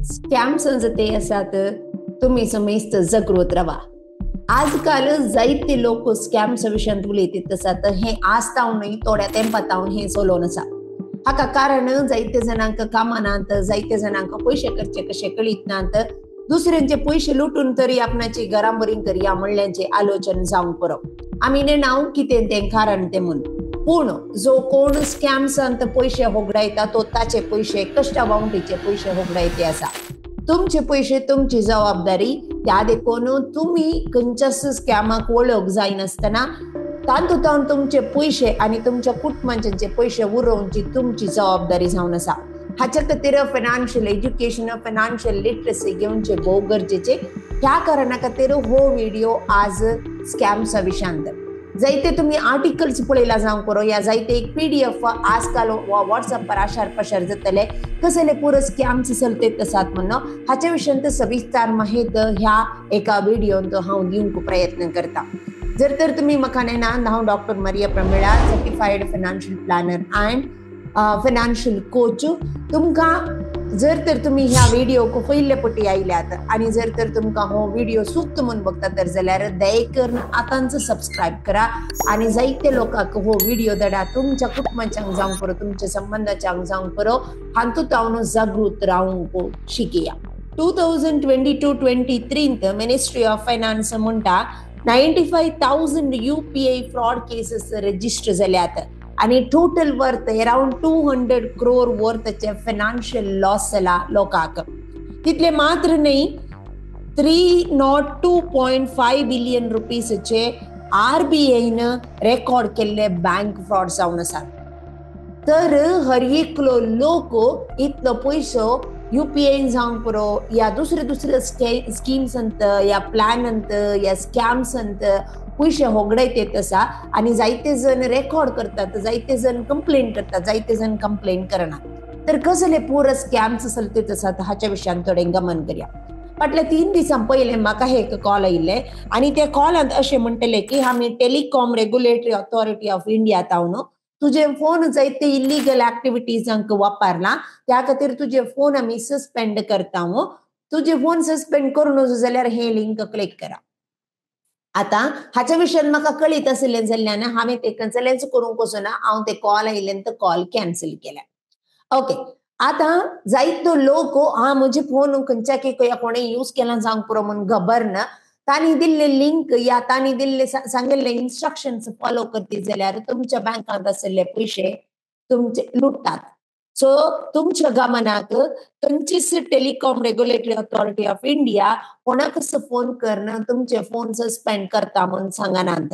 Scams ते आसात तुम्ही समेस्त जगृत रावा. आजकाल जायते लोक स्कॅम्स विशयांत उलयतात आसात. हे आज तावनय थोड्या तेंपातावन हे चलोवन आसा. हाका कारण जायते जणांक कामानांत, जायते जणांक पयशे खर्चे कशे कळीत नात. दुसऱ्यांचे पयशे लुटून तरी आपणाची घरां बरी करया म्हणल्याचे आलोचन जावंक पुरो. आमी नेनाव कितें तें कारण तें म्हूण. पूण जो कोण स्कॅम्सांत पयशे होगडायता तो ताचे पयशे कश्ट अमाउंटीचे पयशे होगडायते आसा. तुमचे पयशे तुमची जबाबदारी. त्या देखून तुम्ही खंयच्याच स्कॅमाक वळख जायनासतना तांतून तुमचे पयशे आणि तुमच्या कुटुंबाचे पयशे उरोवची तुमची जबाबदारी जावन आसा. हाच्या खातीर फायनान्शियल एज्युकेशन, फायनान्शियल लिटरसी घेवचे भोव गरजेचे. ह्या कारणा खातीर हो व्हिडिओ आज स्कॅम्सा विशयांत. जायते तुम्ही आर्टिकल्स पळयला जावंक पुरो या जायते एक PDF आजकाल व्हॉट्सअपार आशार पशार जातले कसले पुरो स्कॅम्स चलतेत आसात म्हणून. हाच्या विशयांत सविस्तार माहिती ह्या एका व्हिडिओंत हांव दिवंक प्रयत्न करता. जर तर तुम्ही म्हाका नेनात, हांव doctor Maria Pramila, certified financial planner and financial coach. तुमकां जर तर तुम्ही ह्या व्हिडिओक पयले पटी आयल्यात आणि जर तर तुमकां हो व्हिडिओ सूक्त म्हणून बघता तर जाल्यार दयेकरून आतांच सबस्क्राईब करा आणि जायते लोकांक हो व्हिडिओ धाडा. तुमच्या कुटुंबाच्यांक जावंक पुरो, तुमच्या संबंधाच्यांक जावंक पुरो. हातूंत हांव जागृत रावंक शिकया. 2022-23 मिनिस्ट्री ऑफ फायनान्स म्हणटा 95,000 UPI फ्रॉड केसेस रजिस्टर जाल्यात आणि टोटल वर्थ अराउंड 200 crore वर्थचे फायनान्शियल लॉस जाला लोकांक. तितले मात्र नाही, 302.5 billion रुपीसचे RBIन रेकॉर्ड केल्ले बँक फ्रॉड जावन आसात. तर हर एकलो लोक इतलो पयसो UPI जावंक पुरो या दुसरे स्कीम्सांत, या प्लॅनांत, या स्कॅम्सांत पयशे होगडायत आसा आणि जायते जण रेकॉर्ड करतात, जायते जण कंप्लेंट करतात, जायते जण कंप्लेंट करनात. तर कसले पुरो स्कॅम्स चलतेत आसात हाच्या विशयान थोडे गमन करया. फाटल्या 3 दिसां पयले म्हाका एक कॉल आयिल्ले आणि त्या कॉलांत अशें म्हणटले की आमी telecom regulatory authority of India तावन तुझे फोन जायते इलिगल ऍक्टिव्हिटीजांक वापरला, त्या खातीर तुझे फोन आमी सस्पेंड करता. तुझे फोन सस्पेंड करू नजो जाल्यार हे लिंक क्लिक करा. आता हाच्या विशयान म्हाका कळीत आसलें जाल्यान हांवें ते कॅन्सलच करूंक वचना. हांव ते कॉल आयिल्ले तो कॉल कॅन्सल केला. ओके, आता जायतो लोक म्हजे फोन खंयच्या कोणें यूज केला जावंक पुरो म्हणून खबर ना. तांणी दिल्ले लिंक या तांणी दिल्ले सांगिल्ले इन्स्ट्रक्शन्स फॉलो करते जाल्यार तुमच्या बँकांत आसले पयशे तुमचे लुटतात. सो तुमच्या गमनाक खंयचीच telecom regulatory authority of India कोणाकच फोन करणं तुमचे फोन सस्पेंड करता म्हणून सांगनात.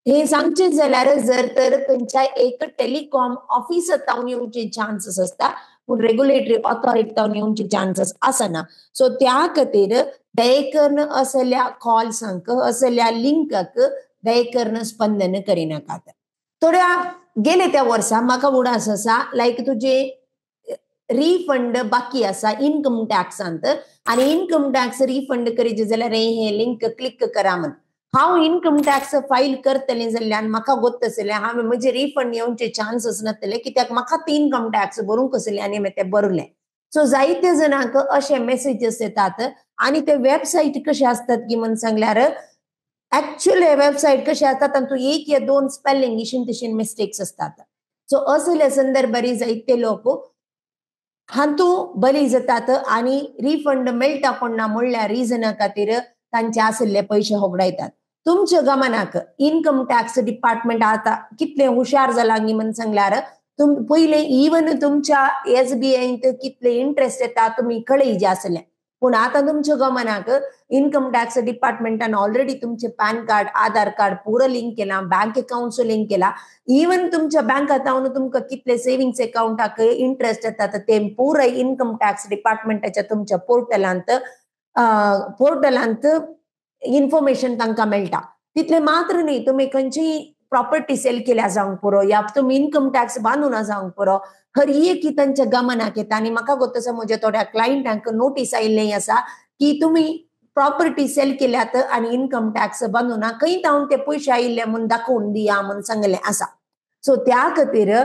हे सांगचे जाल्यार जर तर खंयच्या एक टेलिकॉम ऑफिसांत जावन येवचे चान्सेस असता, पूण रेग्युलेटरी ऑथॉरिटीन येवचे चान्सेस आसना. सो त्या खातीर दयेकरून असल्या कॉल्सांक, असल्या लिंकाक दयेकरून स्पंदन करिनाकात. थोड्या गेले त्या वर्सा म्हाका उडास आसा लायक तुझे रिफंड बाकी आसा इन्कम टॅक्सांत आणि इन्कम टॅक्स रिफंड करीचे जाल्यार हे लिंक क्लिक करा म्हण. हांव इन्कम टॅक्स फाईल करतले जाल्यार म्हाका गोत्तसले हांवें म्हजे रिफंड येवचे चान्सेस नासतले, कित्याक म्हाका इन्कम टॅक्स भरूंक आसले आनी हांवें ते भरले. सो जायते जणांक अशे मेसेजेस येतात आणि ते वेबसाईट कशे असतात की म्हणून सांगल्यार ऍक्च्युअली वेबसाईट कशी असतात आणि तू एक या 2 स्पेलिंग इशीन तशीन मिस्टेक्स असतात. सो असले संदर्भारी जायते लोक हातू बली जातात आणि रिफंड मेळटा पण ना म्हणल्या रिझना खातीर तांचे आसले पयशे होगडायतात. तुमच्या गमनाक इन्कम टॅक्स डिपार्टमेंट आता कितले हुशार जाला म्हणून सांगल्यार पहिले इवन तुमच्या SBIंत कितले इंटरेस्ट येता तुम्ही कळयचे आसले, पूण आता तुमच्या गमनाक इन्कम टॅक्स डिपार्टमेंटान ऑलरेडी तुमचे पॅन कार्ड, आधार कार्ड पुरो लिंक केला, बँक अकाउंट लिंक केला. इवन तुमच्या बँकात तुमका कितले सेव्हिंग्स अकाउंटाक इंटरेस्ट येतात ते पुरो इन्कम टॅक्स डिपार्टमेंटाच्या तुमच्या पोर्टलांत इन्फॉर्मेशन तांकां मेळटा. तितले मात्र न्ही, तुम्ही खंयचीय प्रॉपर्टी सेल केल्या जावंक पुरो या तुम्ही इन्कम टॅक्स बांदून जावंक पुरो, हर एक तांच्या गमनाक येता. आणि म्हाका गोत्तसा म्हज्या थोड्या क्लायंटांक नोटीस आयिल्लें आसा की तुम्ही प्रॉपर्टी सेल केल्यात आणि इन्कम टॅक्स बांदूना, खंय जावन ते पयशे आयिल्ले म्हणून दाखोवन दिया म्हणून सांगलें आसा. सो त्या खातीर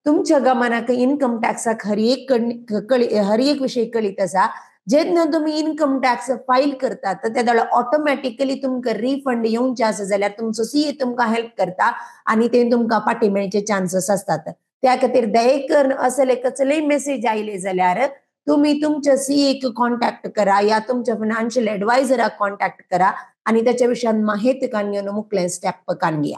तुमच्या गमनाक इन्कम टॅक्साक हर एक विषय कळीत आसा जेन्ना तुम्ही इन्कम टॅक्स फायल करता तर त्या वेळा ऑटोमॅटिकली तुमकां रिफंड येवचे आसा जाल्यार तुमचो सीए तुमकां हेल्प करता आणि ते तुमकां फाटी मेळचे चान्सेस असतात. त्या खातीर दयेकरून असले कसलेय मेसेज आयले जाल्यार तुम्ही तुमच्या सीएक कॉन्टॅक्ट करा या तुमच्या फायनान्शियल एडवायझराक कॉन्टॅक्ट करा आणि त्याच्या विशयान माहिती काडून मुकलें स्टेप काडूया.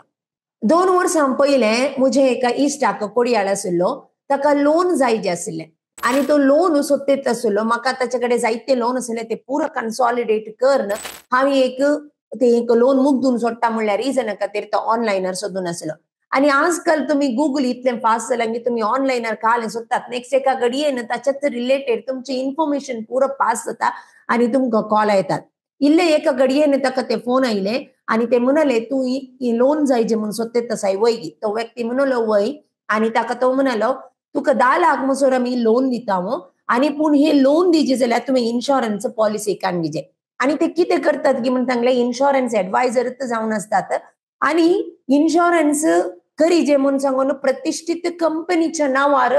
2 वर्सां पयले म्हजे एका इश्टाक कोडयाळ आशिल्लो, ताका लोन जाय जे आशिल्लें आणि तो लोन सोदत आशिल्लो. म्हाका ताचे कडेन जायते लोन आशिल्ले ते पुरो कन्सॉलिडेट करून हांव एक लोन मुग्दून सोडटा म्हणल्यार रिजना खातीर तो ऑनलायनार सोदून आशिल्लो. आणि आजकाल तुम्ही गूगल इतलें फास्ट जालां की तुम्ही ऑनलायनार काल सोदतात नेक्स्ट एका घडयेन ताच्याच रिलेटेड तुमची इन्फॉर्मेशन पुरो पास जाता आणि तुमकां कॉल येतात. इल्ले एका घडयेन ताका ते फोन आयले आणि ते म्हणाले तू लोन जाय जे म्हणून सोदत आसाय वय. तो व्यक्ती म्हणलो वय आणि ताका तो म्हणालो तुका 10 लाख मसोर आमी लोन दिता आणि पूण हे लोन दिजे जाल्यार तुम्ही इन्शुरन्स पॉलिसी काडली. आणि ते कितें करतात की म्हणून तांगले इन्शुरन्स एडवायझर जावन असतात आणि इन्शुरन्स खरी जे म्हणून सांगून प्रतिष्ठित कंपनीच्या नावार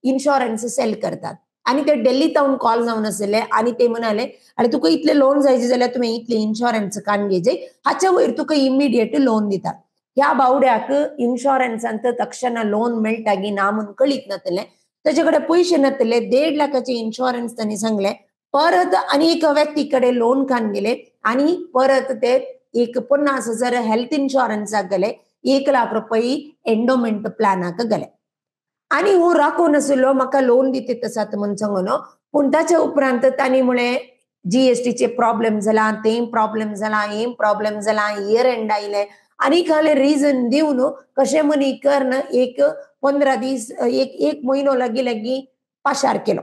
इन्शुरन्स सेल करतात. आणि ते दिल्लीतावन कॉल जावन आशिल्ले आणि ते म्हणाले अरे तुका इतले लोन जाय जाल्यार तुम्ही इतले इन्शुरन्स काडून जे हाच्या वयर तुका इमिडिएट लोन दितात. ह्या बावड्याक इन्शुरन्सांत तक्षण लोन मेळटा की ना म्हणून कळीत नासलें. ताचे कडेन पयशे नासले. 1.5 लाखाचे इन्शुरन्स तांणी सांगले. परत आणि एका व्यक्ती कडेन लोन काडून गेले आणि परत ते एक 50,000 हेल्थ इन्शुरन्साक गेले. 1 लाख रुपये एंडोमेंट प्लॅनाक गेले. आणि हो राखो नाशिल्लो म्हाका लोन दिते आसात म्हणून सांगून. पूण ताच्या उपरांत तांणी म्हळें जीएसटीचे प्रॉब्लेम जाला, ते प्रॉब्लेम जाला, हे प्रॉब्लेम जाला, इयर एंड आयले आणि खाली रिजन दिवन कशे मनी करून एक 15 दीस एक म्हयनो लागी पाशार केलो.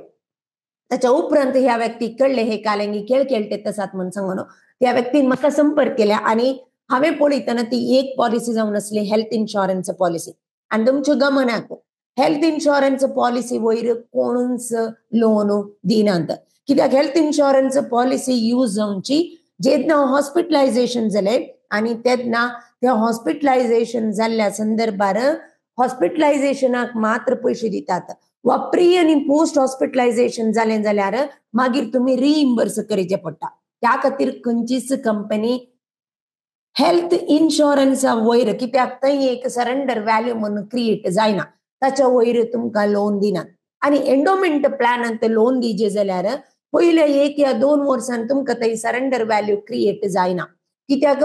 त्याच्या उपरांत ह्या व्यक्ती कळले हे कालंगी खेळ खेळते आसात म्हणून सांगून त्या व्यक्तीन म्हाका संपर्क केला आणि हांवें पळयतना ती एक पॉलिसी जावन आसली हेल्थ इन्शुरन्स पॉलिसी. आणि तुमच्या गमनाक हेल्थ इन्शुरन्स पॉलिसी वयर कोणूच लोन दिनात. कित्याक हेल्थ इन्शुरन्स पॉलिसी यूज जावची जेन्ना हॉस्पिटलायझेशन जाले आणि तेन्ना त्या हॉस्पिटलायझेशन जाल्ल्या संदर्भार हॉस्पिटलायझेशनाक मात्र पयशे दितात वा प्री आणि पोस्ट हॉस्पिटलायझेशन जालें जाल्यार मागीर तुम्ही रिइम्बर्स करचे पडटा. त्या खातीर खंयचीच कंपनी हेल्थ इन्शुरन्सा वयर कित्याक थंय एक सरेंडर व्हॅल्यू म्हणून क्रिएट जायना ताच्या वयर तुमकां लोन दिनात. आणि एंडोमेंट प्लॅनांत लोन दिजे जाल्यार पयले 1 या 2 वर्सां तुमकां थंय सरेंडर व्हॅल्यू क्रिएट जायना. कित्याक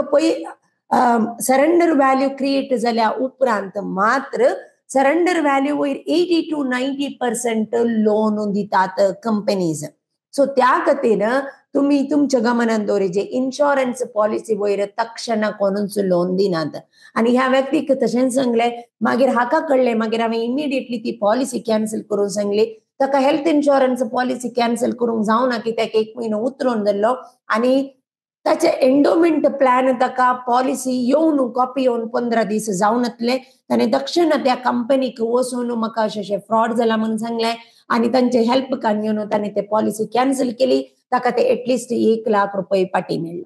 सरेंडर व्हॅल्यू क्रिएट जाल्या उपरांत मात्र सरेंडर व्हॅल्यू वयर 80 to 90% लोन दितात कंपनीज. सो त्या खातीर तुम्ही तुमच्या गमनान दवरचे इन्शुरन्स पॉलिसी वयर तक्षण कोणूच लोन दिनात. आणि ह्या व्यक्तीक तशेंच सांगले मागीर हाका कळले मागीर हांवें इमिडिएटली ती पॉलिसी कॅन्सल करून सांगली ताका हेल्थ इन्शुरन्स पॉलिसी कॅन्सल करूंक जावना कित्याक 1 म्हयनो उतरून जाल्लो आणि ताचे एंडोमेंट प्लॅन ताका पॉलिसी येवन कॉपी येवन 15 दीस जावन येतले. ताणें दक्षिण त्या कंपनीक वचून म्हाका अशें फ्रॉड जाला म्हणून सांगलें आणि तांचे हेल्प काडून ताणें ते पॉलिसी कॅन्सल केली. ताका ते एटलिस्ट 1 लाख रुपये फाटी मेळ्ळो.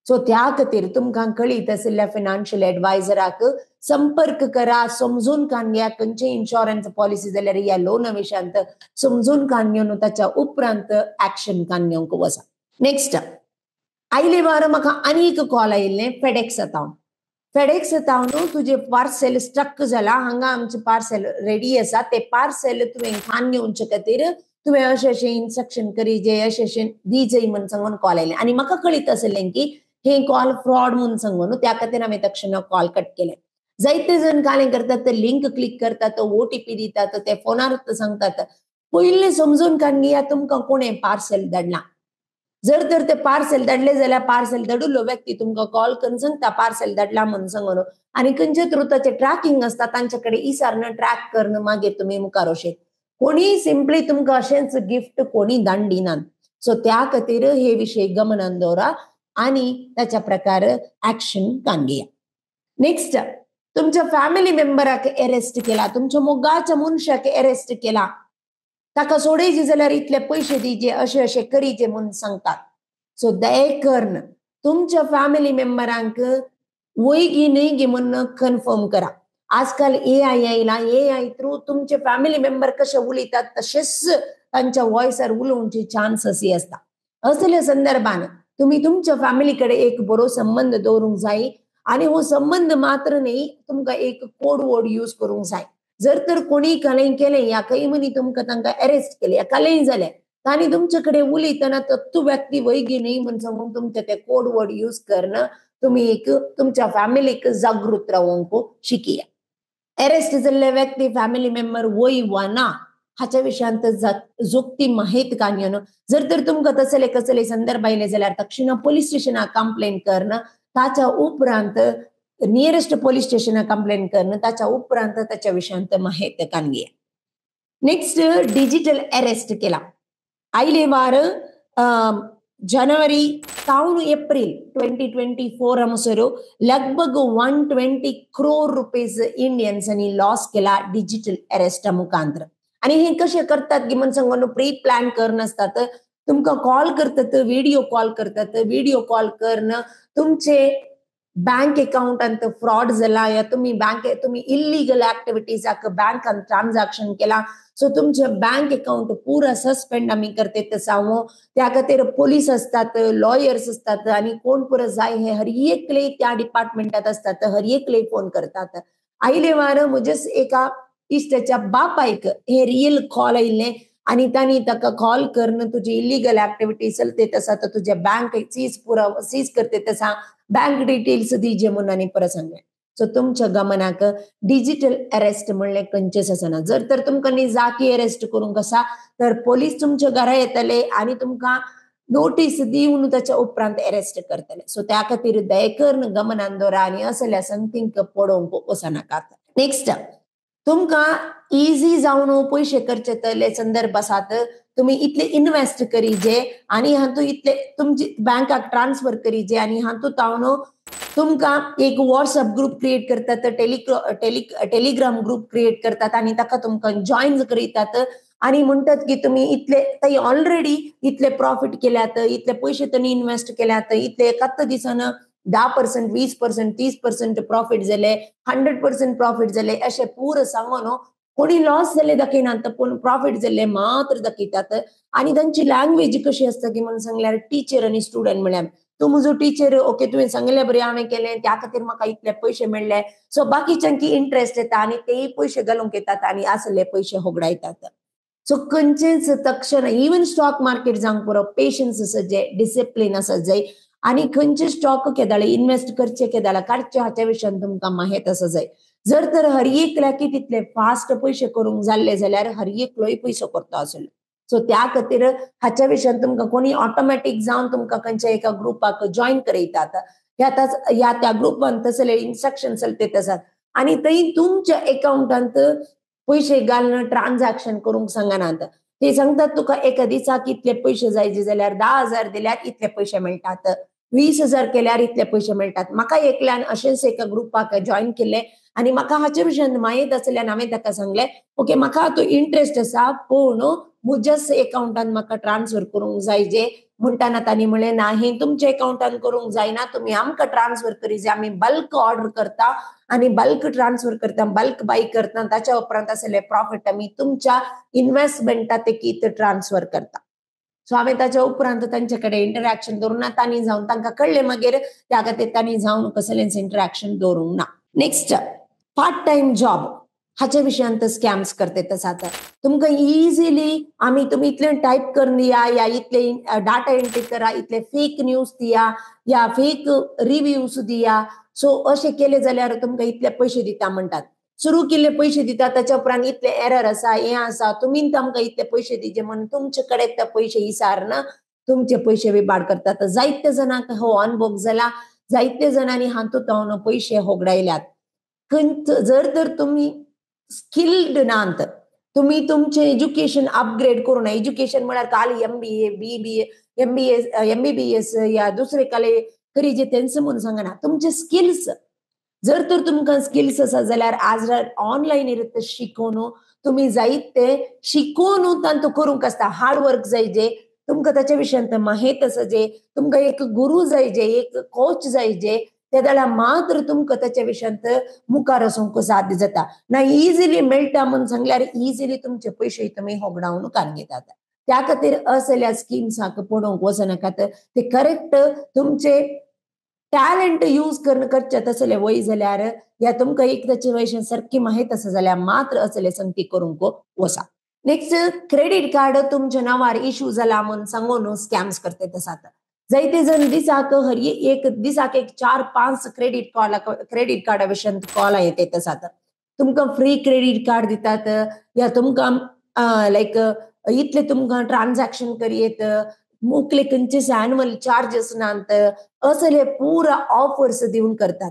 सो त्या खातीर तुमकां कळीत आशिल्ल्या फायनान्शियल एडवायझराक संपर्क करा. समजून काडया खंयची इन्शुरन्स पॉलिसी जाल्यार ह्या लोना विशयांत समजून काडून ताच्या उपरांत ऍक्शन काडूंक वचा. नेक्स्ट आयले वार म्हाका आनी एक कॉल आयिल्लें फेडेक्स येतावन तुझे पार्सल स्टक जाला हांगा आमचे पार्सल रेडी आसा ते पार्सल तुवें खाण घेवचे खातीर तुवें अशें इन्स्ट्रक्शन करी जे अशें दिजय म्हणून सांगून कॉल आयले आणि म्हाका कळीत आशिल्लें की हे कॉल फ्रॉड म्हणून सांगून त्या खातीर हांवें तक्षण कॉल कट केले. जायते जण कालें करतात ते लिंक क्लिक करतात ओटीपी दितात ते फोनार सांगतात. पयलीं समजून काडया तुमकां कोणें पार्सल धाडलां. जर तर ते पार्सल धाडले जाल्यार पार्सल धाडिल्लो व्यक्ती तुमकां कॉल करून सांगता पार्सल धाडला म्हणून सांगून आणि खंयचे थ्रू ताचे ट्रॅकिंग आसता तांचे कडेन इसारण ट्रॅक करून मागीर तुमी मुखार वचेत. कोणी सिंपली तुमकां अशेंच गिफ्ट कोणी धाडून दिनात. सो त्या खातीर हे विशय गमनान दवरा आणि त्याच्या प्रकार ऍक्शन काडया. नेक्स्ट तुमच्या फॅमिली मेंबराक अरेस्ट केला तुमच्या मोगाच्या मनशाक अरेस्ट केला ताका सोडयचे जाल्यार इतले पयशे दिजे अशें करीचे म्हणून सांगतात. सो दयेकरून तुमच्या फॅमिली मेंबरांक वय घे न्हय घे म्हणून कन्फर्म करा. आजकाल एआय आयला एआय थ्रू तुमचे फॅमिली मेंबर कशे उलयतात तशेंच तांच्या वॉयसार उलोवची चान्सस आसता. असल्या संदर्भान तुम्ही तुमच्या फॅमिलीकडे एक बरो संबंध दवरूंक जाय आणि हो संबंध मात्र न्ही तुमकां एक कोड वर्ड यूज करूंक जाय. जर तर कोणी कलें केलें या काही मनी तुमकां तांकां अरेस्ट केलें या कलें जालें तांणी तुमचे कडेन उलयतना तू व्यक्ती वैगी न्ही म्हण सांगून तुमचे ते कोड वर्ड यूज करणं तुम्ही एक तुमच्या फॅमिलीक जागृत रावंक शिकिया. अरेस्ट जाल्ले व्यक्ती फॅमिली मेंबर वय वा ना हाच्या विशयांत जोगती माहिती काणयोन जर तर तुमकां तसले कसले संदर्भ आयले जाल्यार तक्षण पोलीस स्टेशनाक कंप्लेंट करणं ताच्या उपरांत नियरेस्ट पोलीस स्टेशनाक कंप्लेंट करणं ताच्या उपरांत ताच्या विशयांत माहिती काणगिया. नेक्स्ट डिजिटल अरेस्ट केला. आयले वार जनवरी टाउन एप्रिल 2024 हंगसर लगभग 120 crore रुपीज इंडियन्सांनी लॉस केला डिजिटल अरेस्टा मुखांतर. आणि हे कशे करतात की म्हण सांगून प्री प्लॅन करनासतात. तुमकां कॉल करतात, व्हिडिओ कॉल करतात, व्हिडिओ कॉल करणं तुमचे बँक अकाउंटांत फ्रॉड जाला या तुम्ही इल्लीगल ऍक्टिव्हिटीजाक बँकान ट्रान्झॅक्शन केला सो तुमचे बँक अकाउंट पुरा सस्पेंड आम्ही करते सांगू. त्या खातीर पोलीस असतात, लॉयर्स असतात आणि कोण पुरा जाय हे हर एकले त्या डिपार्टमेंटात असतात, हर एकले फोन करतात. आयले वार म्हजेच एका इश्टाच्या बापायक हे रियल कॉल आयिल्ले आणि तांणी ताका कॉल करून तुझी इल्लीगल ऍक्टिव्हिटी चलते तसा तर तुझे बँक सीज करते तसा बँक डिटेल्स दीजे म्हणून आणि परत सांगले. सो तुमच्या गमनाक डिजिटल अरेस्ट म्हणले खंयचेच आसना. जर तर तुमकां निजाकी अरेस्ट करूंक आसा तर पोलीस तुमच्या घरा येतले आणि तुमकां नोटीस दिवन त्याच्या उपरांत अरेस्ट करतले. सो त्या खातीर दयेकरून गमनान दवरा आणि असल्या संगतींक पडोवंक वचनाकात. नेक्स्ट तुमकां इजी जावन पैसे खर्च करतले संदर्भ आसात. तुम्ही इतले इन्वेस्ट करीजे आणि हातू इतले तुमची बँकाक ट्रान्सफर करीजे आणि हातू तावन तुमकां एक व्हॉट्सअप ग्रुप क्रिएट करतात, टेलिग्राम ग्रुप क्रिएट करतात आणि ताका तुमकां जॉईन करीतात आणि म्हणतात की तुम्ही इतले ताई ऑलरेडी इतले प्रॉफिट केल्यात, इतले पैसे त्यांनी इन्वेस्ट केल्यात, इतले एकाच दिसान 10%, 20%, 30% प्रॉफिट झाले, 100% प्रॉफिट झाले असे पूर सांगून कोणी लॉस झाले दाखयनात पण प्रॉफिट झाले मात्र दाखयतात. आणि त्यांची लँग्वेज कशी असता की म्हणून सांगल्यार टीचर आणि स्टुडंट म्हळ्यार तू म्हजो टीचर ओके तुवें सांगले बरें हांवें केलें त्या खातीर म्हाका इतले पयशे मेळ्ळे. सो बाकीच्यांकी इंटरेस्ट येता आणि तेय पयशे घालूंक येतात आणि असले पयशे होगडायतात. सो खंयचेच तक्षण इवन स्टॉक मार्केट जावंक पुरो पेशन्स आसत जाय, डिसिप्लिन आसत जाय आणि खंयचे स्टॉक केदाळे इन्वेस्ट करचे केदाळे काडचे हाच्या विशयान तुमकां माहीत आसा जाय. जर तर हर एकल्या की तितले फास्ट पयशे करूंक जाल्ले जाल्यार हर एकलोय पयसो करता आसलो. सो त्या खातीर हाच्या विशयान तुमकां कोणी ऑटोमॅटिक जावन तुमकां खंयच्या एका ग्रुपाक जॉईन करयतात या त्या ग्रुपान तसले इन्स्ट्रक्शन चलते आसात आणि थंय तुमच्या अकाउंटांत पयशे घालून ट्रान्झॅक्शन करूंक सांगनात. ते सांगतात तुका एका दिसाक इतले पयशे जाय जाल्यार 10,000 दिल्यार इतले पयशे मेळटात, 20,000 केल्यार इतले पयशे मेळटात. म्हाका एकल्यान अशेंच एका ग्रुपाक जॉईन केले आणि म्हाका हाचे विशयान माहीत आसल्यान हांवें ताका सांगले ओके म्हाका हातूं इंटरेस्ट आसा पूण म्हज्याच अकाउंटान म्हाका ट्रान्सफर करूंक जाय जे म्हणटाना तांणी म्हणलें ना हे तुमच्या अकाउंटान करूंक जायना, तुम्ही आमकां ट्रान्सफर करी जे आमी बल्क ऑर्डर करता आणि बल्क ट्रान्सफर करता, बल्क बाय करता ताच्या उपरांत असले प्रॉफिट आमी तुमच्या इन्व्हेस्टमेंटात एक ट्रान्सफर करता. सो हांवें ताच्या उपरांत तांचे कडेन इंटरॅक्शन दवरूंक ना. तांणी जावन तांकां कळ्ळें मागीर त्या खातीर तांणी जावन कसलेंच इंटरॅक्शन दवरूंक ना. नेक्स्ट पार्ट टाइम जॉब हाच्या विशयांत स्कॅम्स करतात आसात. तुमकां इजिली आमी तुम्ही इतले टाईप करून दिया या इतले डाटा एंट्री करा, इतले फेक न्यूज दिया या फेक रिव्ह्यूज दिया. सो अशें केले जाल्यार तुमकां इतले पयशे दिता म्हणटात. सुरू केले पयशे दिता त्याच्या उपरांत इतले एरर आसा हे आसा तुमी आमकां इतले पयशे दिजे म्हणून तुमचे कडेन ते पयशे इसारना तुमचे पयशे विबाड करतात. जायते जाणांक हो अनुभव जाला, जायते जणांनी हातूंत तावन पयशे होगडायल्यात. जर तर तुम्ही स्किल्ड नात, तुम्ही तुमचे एज्युकेशन अपग्रेड करून एज्युकेशन म्हळ्यार काल MBA, BBA, MBBS या दुसरे काले करी जे तेंच म्हणून सांगना तुमचे स्किल्स जर तर तुमकां स्किल्स आसा जाल्यार आज ऑनलायन इरत शिकून तुम्ही जायते शिकून तांतू करूंक आसता. हार्ड वर्क जाय जे तुमकां ताच्या विशयांत माहीत आसा जे तुमकां एक गुरू जाय जे एक कोच जाय जे ते जाल्यार मात्र तुमकां ताच्या विशयांत मुखार वचूंक साध्य जाता. ना इजिली मेळटा म्हणून सांगल्यार इजिली तुमचे पयशे तुमी होगडावन काडून घेतात. त्या खातीर असल्या स्किम्साक पळोवंक वचनाकात ते करेक्ट तुमचे टॅलेंट यूज करचे तसले वय जाल्यार या तुमकां एक ताचे वयशें सारकी माहीत आसा जाल्यार मात्र असले संगती करूंक वचा. नेक्स्ट, क्रेडिट कार्ड तुमच्या नावार इश्यू जाला म्हणून सांगून स्कॅम्स करते आसात. जायते जण दिसाक एक 4-5 क्रेडिट कार्डा विशयी कॉल येत आसात. तुमकां फ्री क्रेडिट कार्ड दितात या तुमकां लायक इतले तुमकां ट्रान्झॅक्शन करियेत, मुकले खंयचेच एन्युअल चार्जेस नात, असले पुरा ऑफर्स दिवन करतात.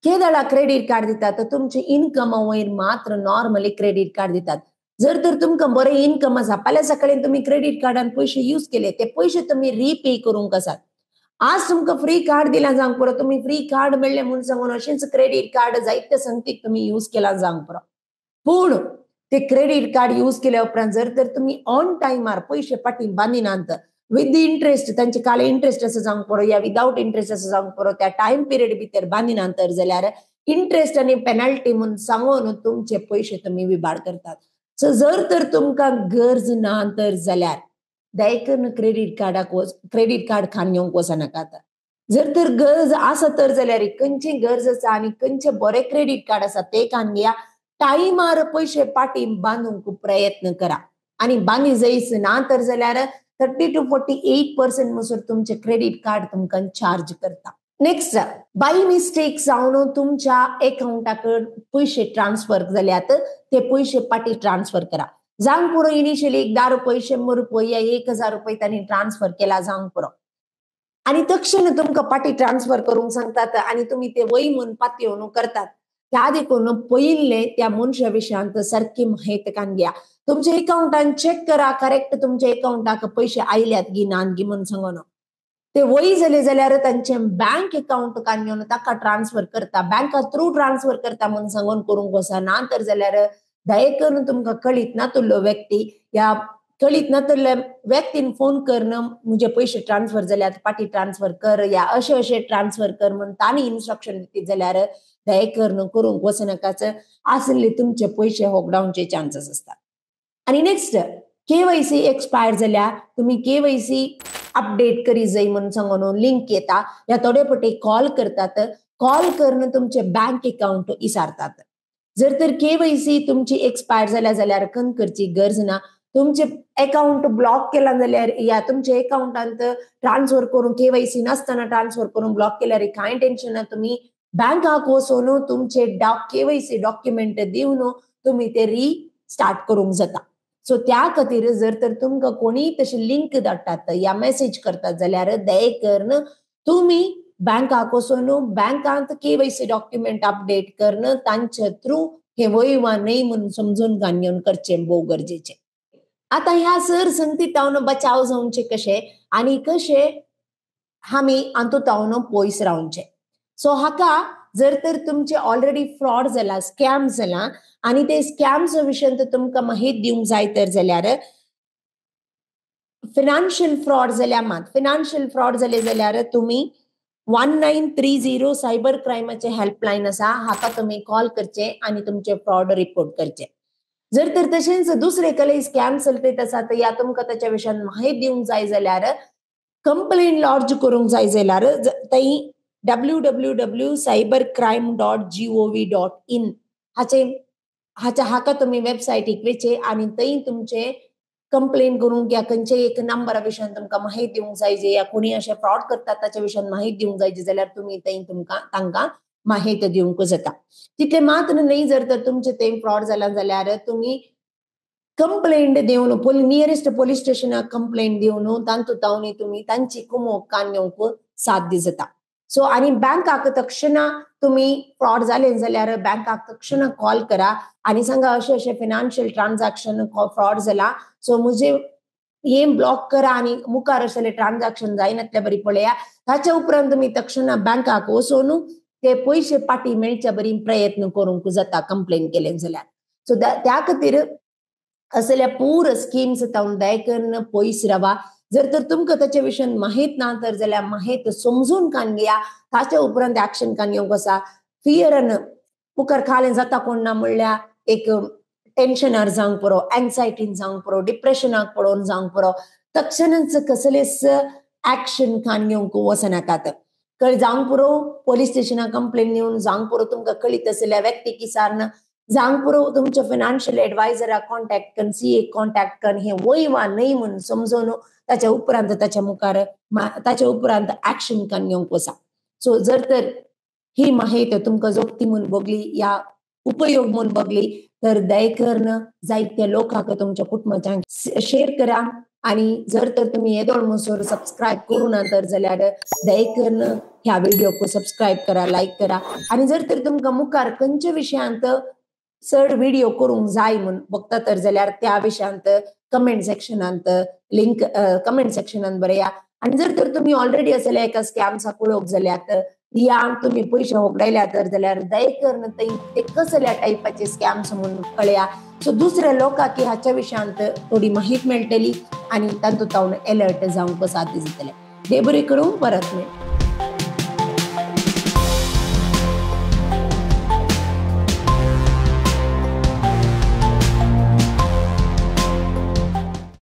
केदळा क्रेडिट कार्ड दितात तुमचे इन्कम वयर मात्र नॉर्मली क्रेडिट कार्ड दितात. जर तर तुमकां बरें इन्कम आसा, फाल्यां सकाळी तुम्ही क्रेडिट कार्डान पयशे यूज केले, ते पयशे तुम्ही रिपे करूंक आसात. आज तुमकां फ्री कार्ड दिला जावंक पुरो, तुम्ही फ्री कार्ड मेळ्ळे म्हणून सांगून अशेंच क्रेडिट कार्ड जायत्या संगतीक तुम्ही यूज केला जावंक पुरो. पूण ते क्रेडिट कार्ड यूज केल्या उपरांत जर तर तुम्ही ऑन टायमार पयशे फाटी बांदिनात, विथ दी इंटरेस्ट, तांचे काले इंटरेस्ट असं जावंक पुरो या विदाउट इंटरेस्ट असं जावंक पुरो, त्या टाइम पिरियड भितर बांदिनात जाल्यार इंटरेस्ट आणि पेनल्टी म्हणून सांगून तुमचे पयशे तुम्ही विबाड करतात. सो जर तर तुमकां गरज ना तर जाल्यार दयकन क्रेडिट कार्ड खान येवंक वचनाकात. जर तर गरज आसा तर जाल्यार खंयची गरज आसा आणि खंयचे बरे क्रेडिट कार्ड आसा ते खान घेया. टायमार पयशे पाटी बांदूंक प्रयत्न करा आणि बांदी जायच ना तर जाल्यार 30 to 48% म्हणसर तुमचे क्रेडिट कार्ड तुमकां चार्ज करता. नेक्स्ट, बाय मिस्टेक जावन तुमच्या अकाउंटाक पयशे ट्रान्सफर जाल्यात ते पयशे पाटी ट्रान्सफर करा. जावंक पुरो इनिशियली 10 रुपये 100 रुपये या 1000 रुपये त्यांनी ट्रान्सफर केला जावंक पुरो आणि तक्षण तुमकां पाटी ट्रान्सफर करूंक सांगतात आणि तुम्ही ते वय म्हणून पातयेवन करतात. त्या देखून पयले त्या मनशा विशयांत सारकी माहिती कान घ्या. तुमच्या अकाउंटान चेक करा करेक्ट तुमच्या अकाउंटाक पयशे आयल्यात गी नान गी म्हणून सांगून. ते वय झाले जाल्यार तांचे बँक अकाउंट कान घेवन ताका ट्रान्सफर करता, बँका थ्रू ट्रान्सफर करता म्हणून सांगून करूंक वचा. ना तर जाल्यार दयेकरून तुमकां कळीत नातुल्लो व्यक्ती या कळीत नातुल्ल्या व्यक्तीन फोन करणं म्हणजे पयशे ट्रान्सफर जाल्यात पाटी ट्रान्सफर कर या अशे ट्रान्सफर कर म्हणून तांणी इन्स्ट्रक्शन दिली जाल्यार दयेकरून करूंक वचनाकाच. आसले तुमचे पयशे होकडावनचे चान्सेस असतात. आणि नेक्स्ट, KYC एक्सपायर जाल्यार तुम्ही KYC अपडेट करी जाय म्हणून सांगून लिंक येता या थोडे पटे कॉल करतात. कॉल करून तुमचे बँक अकाउंट इसारतात. जर तर KYC तुमची एक्सपायर जाल्यार खंत करची गरज ना. तुमचे अकाउंट ब्लॉक केला जाल्यार या तुमचे अकाउंटांत ट्रान्सफर करून KYC नसताना ट्रान्सफर करून ब्लॉक केल्यार कांय टेन्शन ना. तुम्ही बँकाक वचून तुमचे KYC डॉक्युमेंट दिवन तुम्ही ते रिस्टार्ट करूंक जाता. सो त्या खातीर जर तर तुमकां कोणी तशी लिंक धाडटात या मेसेज करतात जाल्यार दयेकरून तुम्ही बँकाक वचून बँकांत KYC डॉक्युमेंट अपडेट करणं तांचे थ्रू हे वय वा नाही म्हणून समजून घेवन करचे भोव गरजेचे. आता ह्या सर संगतीतावन बचाव जावचे कशे आणि कशे आमी हातूंतावन पयस रावचे. सो हाका जर तर तुमचे ऑलरेडी फ्रॉड जाला, स्कॅम जाला आणि ते स्कॅम्स विशयी तुमकां माहिती दिवंक जाय तर जाल्यार फिनान्शियल फ्रॉड जाले जाल्यार तुम्ही 1930 सायबर क्रायमाचे हेल्पलायन आसा, हाका तुम्ही कॉल करचे आणि तुमचे फ्रॉड रिपोर्ट करचे. जर तर तशेंच दुसरे कले स्कॅम चलते आसात या तुमकां त्याच्या विशयी माहिती दिवंक जाय जाल्यार कंप्लेंट लॉन्च करूंक जाय जाल्यार थंय www.cybercrime.gov.in हाका तुम्ही वेबसायटीक वेचे आणि थंय तुमचे कंप्लेंट करूंक या खंयचे एक नंबरा विशयी तुमकां माहिती दिवंक जाय जे या कोणी अशे फ्रॉड करतात ताच्या विशयी माहिती दिवंक जाय जाल्यार तुम्ही थंय तांकां माहिती दिवंक जाता. तितले मात्र नाही जर तर तुमचे ते फ्रॉड जाला जाल्यार तुम्ही कंप्लेंट दिवन नियरेस्ट पोलीस स्टेशनाक कंप्लेंट दिवन तांतूतावनी तुम्ही तांची कुमोग कान घेवंक साध्य जाता. सो आणि बँकाक तक्षण तुम्ही फ्रॉड जाले जाल्यार बँकाक तक्षण कॉल करा आणि सांगा अशे फिनान्शियल ट्रान्झॅक्शन फ्रॉड जाला, सो मुझे हे ब्लॉक करा आणि मुखार असले ट्रान्झॅक्शन जायनातले बरी पळया. ताच्या उपरांत तुम्ही तक्षण बँकाक वचून ते पयशे पाटी मेळच्या बरी प्रयत्न करूंक जाता कंप्लेंट केले जाल्यार. सो त्या खातीर असल्या पूर स्कीम्स तावन दयेकरून पयस रावा. जर तर तुमकां ताच्या विशयी माहित ना तर जाल्यार माहिती समजून कान घेया, ताच्या उपरांत ऍक्शन कान घेवंक आसा. फियरन मुखार खालें जाता कोण ना म्हणल्यार एक टेन्शनार जावंक पुरो, एन्झायटीन जावंक पुरो, डिप्रेशनाक पडोवन जावंक पुरो, तक्षणच कसलेच ऍक्शन खान घेवंक वचनाकात. जावंक पुरो पोलीस स्टेशनाक कंप्लेन दिवन, जावंक पुरो तुमकां कळीत असलेल्या व्यक्तीक विचारन, जावंक पुरो तुमच्या फायनान्शियल एडवायझराक कॉन्टॅक्ट करून, सीए कॉन्टॅक्ट करून हे वय वा न्हय म्हणून समजून ताच्या उपरांत ताच्या मुखार ताच्या उपरांत ऍक्शन खान घेवंक वचा. सो जर तर ही माहिती तुमकां जोगती म्हणून बगली या उपयोग म्हणून बगली तर दयेकरून जायत्या लोकांक तुमच्या कुटुंबाच्यांक शेअर करा. आणि जर तर तुम्ही येदोळ मसूर सबस्क्राईब करू ना तर जाल्यार दयेकरून ह्या व्हिडिओक सबस्क्राईब करा, लाईक करा. आणि जर तर तुमकां मुखार खंयच्या विशयांत चड व्हिडिओ करूंक जाय म्हणून बघता तर जाल्यार त्या विशयांत कमेंट सेक्शनांत लिंक कमेंट सेक्शनांत बरया. आणि जर तर तुम्ही ऑलरेडी असले एका स्कॅमचा कुळोक जाल्यात या तुम्ही पयशे होगडायल्या तर जाल्यार दयेकरून ते कसल्या टायपाचे स्कॅम्स म्हणून कळया. सो दुसऱ्या लोकांक हाच्या विशयांत थोडी माहिती मेळटली आणि तातूंत अलर्ट जावंक साध्य जातले. देव बरें करूं, परत मेळ.